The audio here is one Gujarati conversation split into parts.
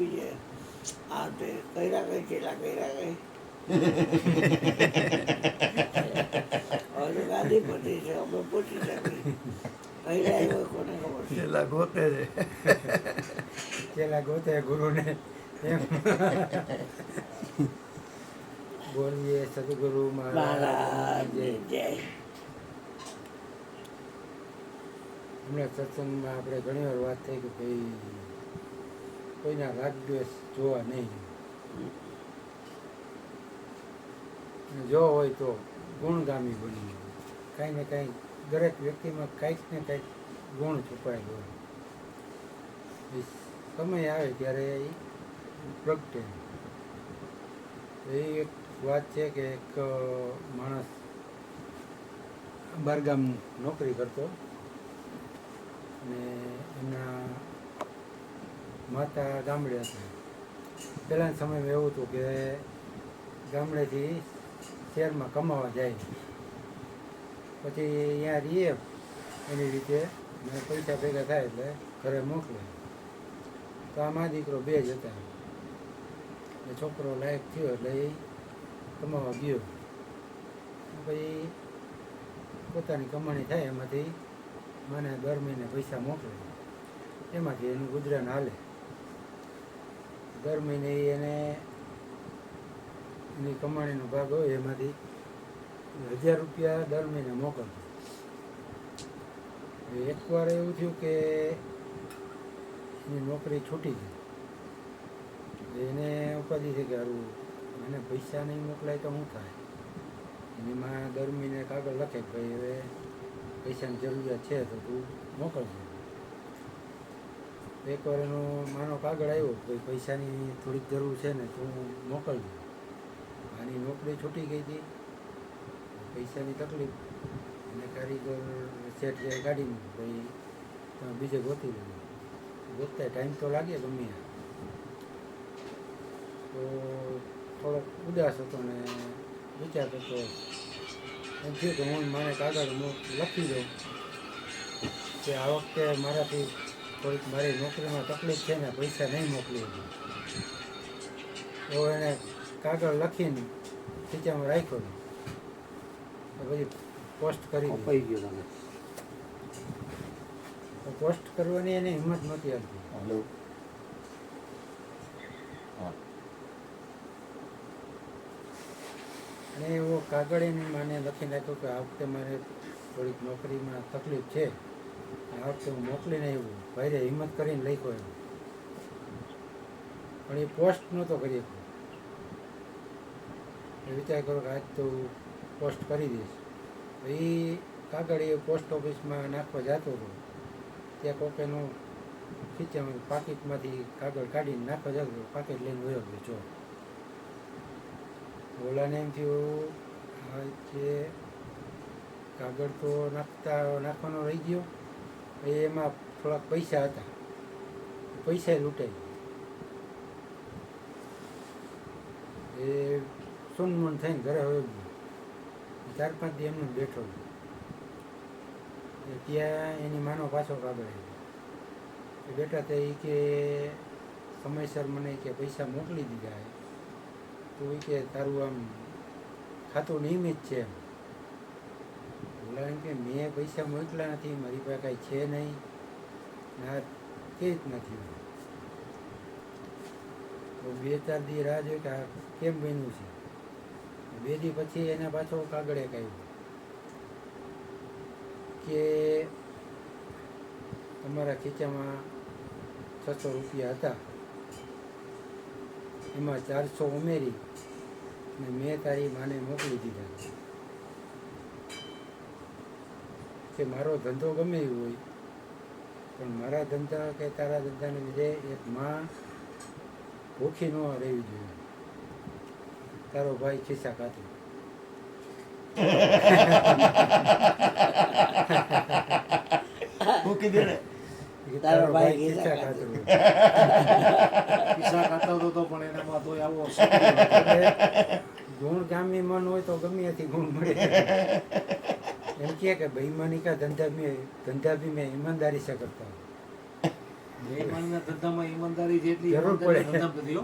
આપી જાય આ તે કર્યા કઈ કેટલા કર્યા કઈ હવે તો ગાદી પતી છે અમે પહોંચી શકી કર્યા હોય કોને ખબર છે છેલ્લા ગોતે છે પેલા ગોતે ગુરુને એમ બોલીએ સદગુરુ મહારાજ મહારાજની જય હમણાં સત્સંગમાં આપણે ઘણી વાર વાત થઈ કે ભાઈ કોઈના રાગદ્વેષ જોવા નહીં અને જો હોય તો ગુણગામી બની કાંઈ ને કાંઈ દરેક વ્યક્તિમાં કાંઈક ને કાંઈક ગુણ છુપાયેલો હોય એ સમય આવે ત્યારે એ પ્રગટે એ એક વાત છે કે એક માણસ બહારગામ નોકરી કરતો અને એમના માતા ગામડે હતા પહેલાંના સમયમાં એવું હતું કે ગામડેથી શહેરમાં કમાવા જાય પછી અહીંયા રહીએ એની રીતે અને પૈસા ભેગા થાય એટલે ઘરે મોકલે તો આમાં દીકરો બે જ હતા એ છોકરો લાયક થયો એટલે એ કમાવા ગયો પછી પોતાની કમાણી થાય એમાંથી મને દર મહિને પૈસા મોકલે એમાંથી એનું ગુજરાન હાલે દર મહિને એને એની કમાણીનો ભાગ હોય એમાંથી 1000 રૂપિયા દર મહિને મોકલતો એકવાર એવું થયું કે એની નોકરી છૂટી ગઈ એને ઉપાધિ છે કે હારું મને પૈસા નહીં મોકલાય તો શું થાય એમાં દર મહિને કાગળ લખે કે ભાઈ હવે પૈસાની જરૂરિયાત છે તો તું મોકલજો એકવાર એનો માનો કાગળ આવ્યો કે પૈસાની થોડીક જરૂર છે ને તું મોકલજો આની નોકરી છૂટી ગઈ હતી પૈસાની તકલીફ અને કારીગર સેટ જે ગાડીમાં ભાઈ તમે બીજે ગોતી લેજો ગોતતા ટાઈમ તો લાગે ગમે તો થોડોક ઉદાસ હતો ને વિચાર કરતો એમ થયું કે હું મને કાગળ લખી દઉં કે આ વખતે મારાથી થોડીક મારી નોકરીમાં તકલીફ છે ને પૈસા નહીં મોકલી હતી તો એણે કાગળ લખીને ખીચામાં રાખ્યો પછી પોસ્ટ કરી અપાઈ ગયો તમે પોસ્ટ કરવાની એને હિંમત નહોતી આવતી હલો અને એવો કાગળ એને માને લખી નાખ્યો કે આ વખતે મારે થોડીક નોકરીમાં તકલીફ છે આ વખતે હું મોકલીને આવ્યું ભાઈ હિંમત કરીને લખ્યો એમ પણ એ પોસ્ટ નહોતો કરી એ વિચાર કરો કે આજ તો પોસ્ટ કરી દઈશ એ કાગળ એ પોસ્ટ ઓફિસમાં નાખવા જતો હતો ત્યાં કોક એનું ખીચામાં પાકીટમાંથી કાગળ કાઢીને નાખવા જતો હતો પાકીટ લઈને વયો ગયો જો ઓલાને એમ થયું આ જે કાગળ તો નાખવાનો રહી ગયો એમાં થોડાક પૈસા હતા પૈસા લૂંટાઈ એ સુનમુન થઈને ઘરે હવે 4-5 દી એમને બેઠો ત્યાં એની માનો પાછો કાગળ આવ્યો બેટા તે કે સમયસર મને કે પૈસા મોકલી દીધા તો એ કે તારું આમ ખાતું નિયમિત છે એમ બોલા એમ કે મેં પૈસા મોકલા નથી મારી પાસે કાંઈ છે નહીં ના કે જ નથી તો 2-4 દી રાહ જોઈ કે આ કેમ બન્યું છે 2 દી પછી એને પાછો કાગળ એક આવ્યો કે તમારા ખીચામાં 600 રૂપિયા હતા એમાં 400 ઉમેરી અને મેં તારી માને મોકલી દીધા કે મારો ધંધો ગમે એવો હોય પણ મારા ધંધા કે તારા ધંધાને લીધે એક માં ભૂખી ન રહેવી જોઈએ તારો ભાઈ ખિસ્સા ખાતો મૂકી દે ને તારો ભાઈ ખિસ્સા ખાતો પૈસા ખાતા હતો પણ એનામાં તો આવો ગુણ ગામી મન હોય તો ગમે ત્યાંથી ગુણ મળે એમ કે ભાઈ મની કા ધંધા બી મેં ઈમાનદારી से करता हूँ ઈમાનના ધંધામાં ઈમાનદારી જેટલી જરૂર ઈમાનદારી પડે. ધંધામાં નથી, હો.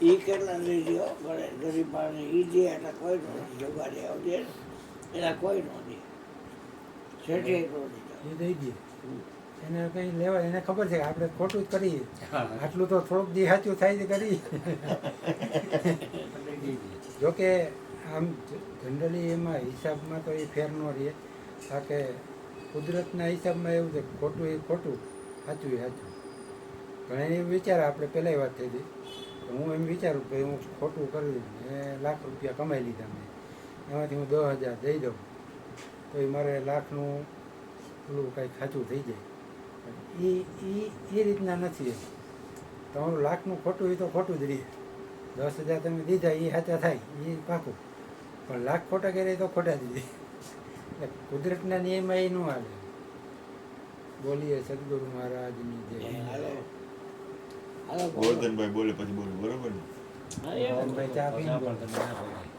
એ કેટલા લઈ લ્યો ગરીબ માણસ એ દે એટલે કોઈ નો નથી જુગારી આવજે એના કોઈ નો દે શેઠે નો દીધા એ દઈ દે એને કંઈ લેવા એને ખબર છે કે આપણે ખોટું જ કરીએ હા. આટલું તો થોડુંક દી સાચું થાય છે કરી જોકે આમ જનરલી એમાં હિસાબમાં તો એ ફેર ન રહે કારણ કે કુદરતના હિસાબમાં એવું છે કે ખોટું એ ખોટું સાચું એ સાચું ઘણા એવું વિચારે આપણે પહેલાંય વાત થઈ હતી તો હું એમ વિચારું કે હું ખોટું કરી મેં લાખ રૂપિયા કમાઈ લીધા મેં એમાંથી હું 10,000 દઈ દઉં તો એ મારે લાખનું પેલું કાંઈક સાચું થઈ જાય એ રીતના નથી એમ તમારું લાખનું ખોટું એ તો ખોટું જ રહે 10,000 તમે દીધા એ સાચા થાય એ પાકું પણ લાખ ખોટા કરે તો ખોટા જ રહે એટલે કુદરતના નિયમમાં એ ન હાલે બોલીએ સદગુરુ મહારાજની જય હાલો હાલો ગોવર્ધનભાઈ બોલે પછી બોલું, બરોબર ને? હા, એમ. ભાઈ ચા પીને બોલો. તમે ના બોલાય.